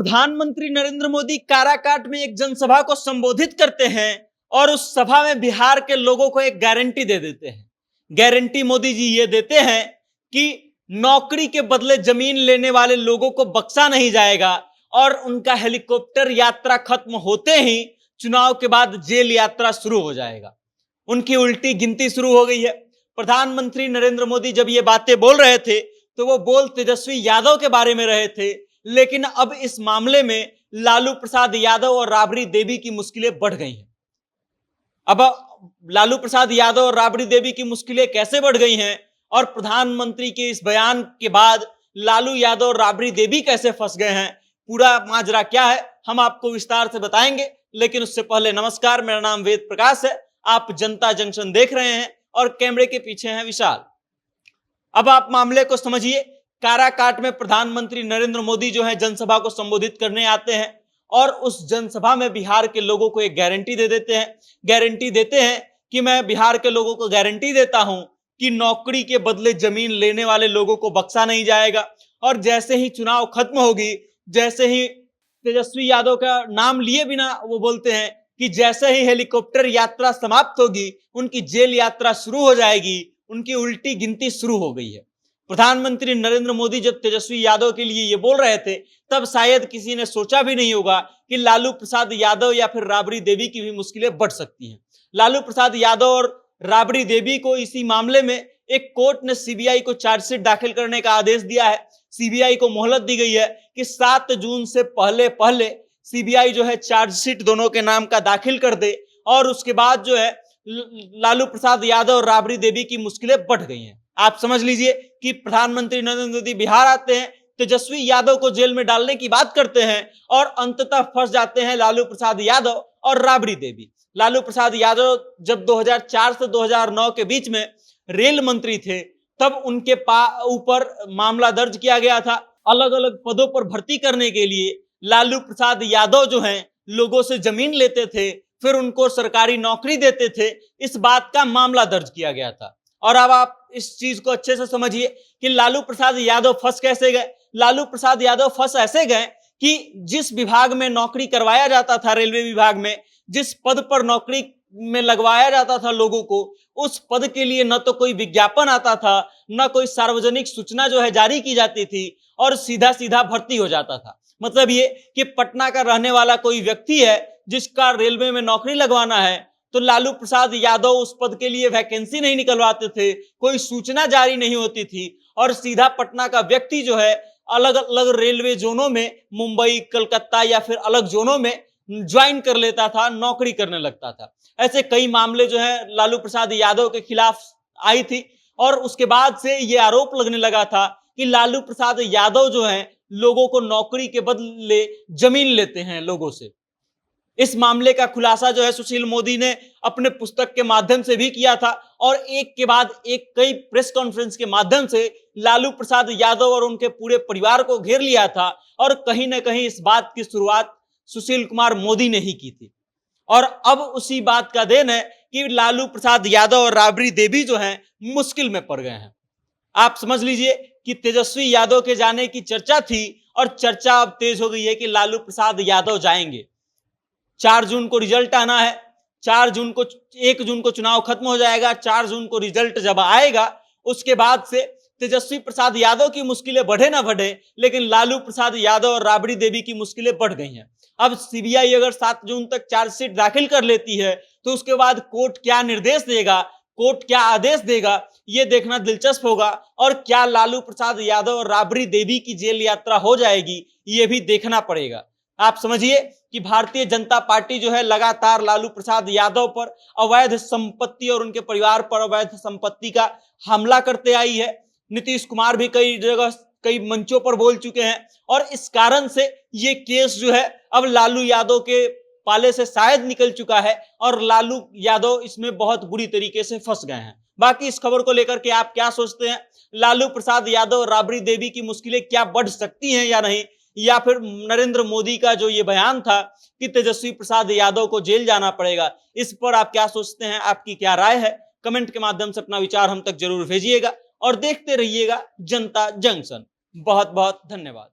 प्रधानमंत्री नरेंद्र मोदी काराकाट में एक जनसभा को संबोधित करते हैं और उस सभा में बिहार के लोगों को एक गारंटी दे देते हैं। गारंटी मोदी जी ये देते हैं कि नौकरी के बदले जमीन लेने वाले लोगों को बख्शा नहीं जाएगा और उनका हेलीकॉप्टर यात्रा खत्म होते ही चुनाव के बाद जेल यात्रा शुरू हो जाएगा। उनकी उल्टी गिनती शुरू हो गई है। प्रधानमंत्री नरेंद्र मोदी जब ये बातें बोल रहे थे तो वो बोल तेजस्वी यादव के बारे में रहे थे, लेकिन अब इस मामले में लालू प्रसाद यादव और राबड़ी देवी की मुश्किलें बढ़ गई हैं। अब लालू प्रसाद यादव और राबड़ी देवी की मुश्किलें कैसे बढ़ गई हैं और प्रधानमंत्री के इस बयान के बाद लालू यादव और राबड़ी देवी कैसे फंस गए हैं, पूरा माजरा क्या है, हम आपको विस्तार से बताएंगे। लेकिन उससे पहले नमस्कार, मेरा नाम वेद प्रकाश है, आप जनता जंक्शन देख रहे हैं और कैमरे के पीछे हैं विशाल। अब आप मामले को समझिए। काराकाट में प्रधानमंत्री नरेंद्र मोदी जो है जनसभा को संबोधित करने आते हैं और उस जनसभा में बिहार के लोगों को एक गारंटी दे देते हैं। गारंटी देते हैं कि मैं बिहार के लोगों को गारंटी देता हूं कि नौकरी के बदले जमीन लेने वाले लोगों को बख्शा नहीं जाएगा और जैसे ही चुनाव खत्म होगी, जैसे ही तेजस्वी यादव का नाम लिए बिना वो बोलते हैं कि जैसे ही हेलीकॉप्टर यात्रा समाप्त होगी उनकी जेल यात्रा शुरू हो जाएगी। उनकी उल्टी गिनती शुरू हो गई है। प्रधानमंत्री नरेंद्र मोदी जब तेजस्वी यादव के लिए ये बोल रहे थे तब शायद किसी ने सोचा भी नहीं होगा कि लालू प्रसाद यादव या फिर राबड़ी देवी की भी मुश्किलें बढ़ सकती हैं। लालू प्रसाद यादव और राबड़ी देवी को इसी मामले में एक कोर्ट ने सीबीआई को चार्जशीट दाखिल करने का आदेश दिया है। सीबीआई को मोहलत दी गई है कि 7 जून से पहले सीबीआई जो है चार्जशीट दोनों के नाम का दाखिल कर दे और उसके बाद जो है लालू प्रसाद यादव और राबड़ी देवी की मुश्किलें बढ़ गई हैं। आप समझ लीजिए कि प्रधानमंत्री नरेंद्र मोदी बिहार आते हैं, तेजस्वी यादव को जेल में डालने की बात करते हैं और अंततः फंस जाते हैं लालू प्रसाद यादव और राबड़ी देवी। लालू प्रसाद यादव जब 2004 से 2009 के बीच में रेल मंत्री थे तब उनके ऊपर मामला दर्ज किया गया था। अलग अलग पदों पर भर्ती करने के लिए लालू प्रसाद यादव जो हैं लोगों से जमीन लेते थे, फिर उनको सरकारी नौकरी देते थे। इस बात का मामला दर्ज किया गया था। और अब आप इस चीज को अच्छे से समझिए कि लालू प्रसाद यादव फंस कैसे गए। लालू प्रसाद यादव फंस ऐसे गए कि जिस विभाग में नौकरी करवाया जाता था, रेलवे विभाग में जिस पद पर नौकरी में लगवाया जाता था लोगों को, उस पद के लिए न तो कोई विज्ञापन आता था, न कोई सार्वजनिक सूचना जो है जारी की जाती थी और सीधा सीधा भर्ती हो जाता था। मतलब ये कि पटना का रहने वाला कोई व्यक्ति है जिसका रेलवे में नौकरी लगवाना है तो लालू प्रसाद यादव उस पद के लिए वैकेंसी नहीं निकलवाते थे, कोई सूचना जारी नहीं होती थी और सीधा पटना का व्यक्ति जो है अलग अलग रेलवे जोनों में, मुंबई, कलकत्ता या फिर अलग जोनों में ज्वाइन कर लेता था, नौकरी करने लगता था। ऐसे कई मामले जो है लालू प्रसाद यादव के खिलाफ आई थी और उसके बाद से ये आरोप लगने लगा था कि लालू प्रसाद यादव जो है लोगों को नौकरी के बदले जमीन लेते हैं लोगों से। इस मामले का खुलासा जो है सुशील मोदी ने अपने पुस्तक के माध्यम से भी किया था और एक के बाद एक कई प्रेस कॉन्फ्रेंस के माध्यम से लालू प्रसाद यादव और उनके पूरे परिवार को घेर लिया था और कहीं ना कहीं इस बात की शुरुआत सुशील कुमार मोदी ने ही की थी। और अब उसी बात का देन है कि लालू प्रसाद यादव और राबड़ी देवी जो हैं मुश्किल में पड़ गए हैं। आप समझ लीजिए कि तेजस्वी यादव के जाने की चर्चा थी और चर्चा अब तेज हो गई है कि लालू प्रसाद यादव जाएंगे। 4 जून को रिजल्ट आना है, 1 जून को चुनाव खत्म हो जाएगा। 4 जून को रिजल्ट जब आएगा उसके बाद से तेजस्वी प्रसाद यादव की मुश्किलें बढ़े ना बढ़े, लेकिन लालू प्रसाद यादव और राबड़ी देवी की मुश्किलें बढ़ गई हैं। अब सीबीआई अगर 7 जून तक चार्जशीट दाखिल कर लेती है तो उसके बाद कोर्ट क्या निर्देश देगा, कोर्ट क्या आदेश देगा, ये देखना दिलचस्प होगा। और क्या लालू प्रसाद यादव और राबड़ी देवी की जेल यात्रा हो जाएगी, ये भी देखना पड़ेगा। आप समझिए कि भारतीय जनता पार्टी जो है लगातार लालू प्रसाद यादव पर अवैध संपत्ति और उनके परिवार पर अवैध संपत्ति का हमला करते आई है। नीतीश कुमार भी कई जगह कई मंचों पर बोल चुके हैं और इस कारण से ये केस जो है अब लालू यादव के पाले से शायद निकल चुका है और लालू यादव इसमें बहुत बुरी तरीके से फंस गए हैं। बाकी इस खबर को लेकर के आप क्या सोचते हैं? लालू प्रसाद यादव और राबड़ी देवी की मुश्किलें क्या बढ़ सकती हैं या नहीं, या फिर नरेंद्र मोदी का जो ये बयान था कि तेजस्वी प्रसाद यादव को जेल जाना पड़ेगा, इस पर आप क्या सोचते हैं? आपकी क्या राय है? कमेंट के माध्यम से अपना विचार हम तक जरूर भेजिएगा और देखते रहिएगा जनता जंक्शन। बहुत बहुत धन्यवाद।